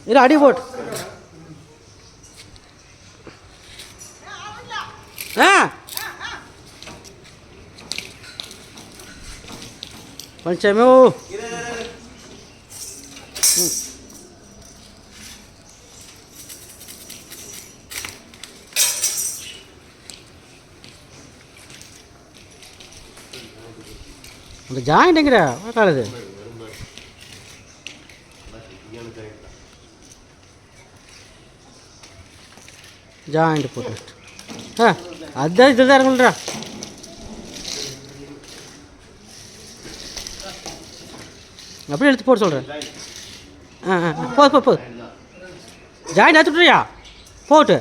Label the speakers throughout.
Speaker 1: இரு அடி போட்டு கொஞ்சமே அந்த ஜாயிண்ட் எங்கடா காலது ஜாயிண்ட் போட்டு அதுதான் இதுதான் இருக்கும்டா அப்படியே எடுத்து போட்டு சொல்கிறேன் போது ஜாயிண்ட் எடுத்துட்றியா போட்டு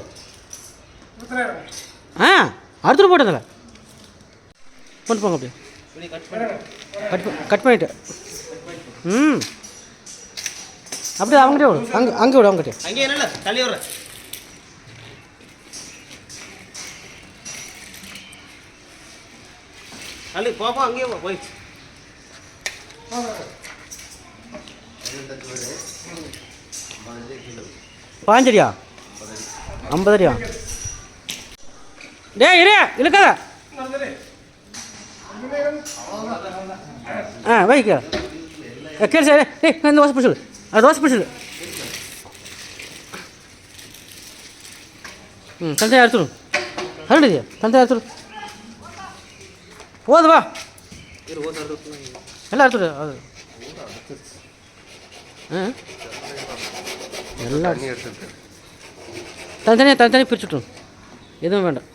Speaker 1: அடுத்துட்டு போட்டதில்ல கொண்டு போங்க அப்படியே கட் பண்ணிட்டு அப்படியே அவங்ககிட்ட விடு அங்கே விடு அவங்ககிட்ட
Speaker 2: அங்கே என்ன தள்ளி விடுற தள்ளி போப்போ அங்கேயே போயிடுச்சு
Speaker 1: பாஞ்சடியா 50 அடியா டே இரு இழுக்காத வைக்க கேளு சார் இந்த தோசை பிடிச்சது அது தோசை பிடிச்சது தந்தையா எடுத்துடும் அருண்டியா தந்தையா எடுத்துடும் போது வா எல்லாம் எடுத்துடு அது எல்லாம் தனித்தனியாக பிரிச்சுட்டும் எதுவும் வேண்டாம்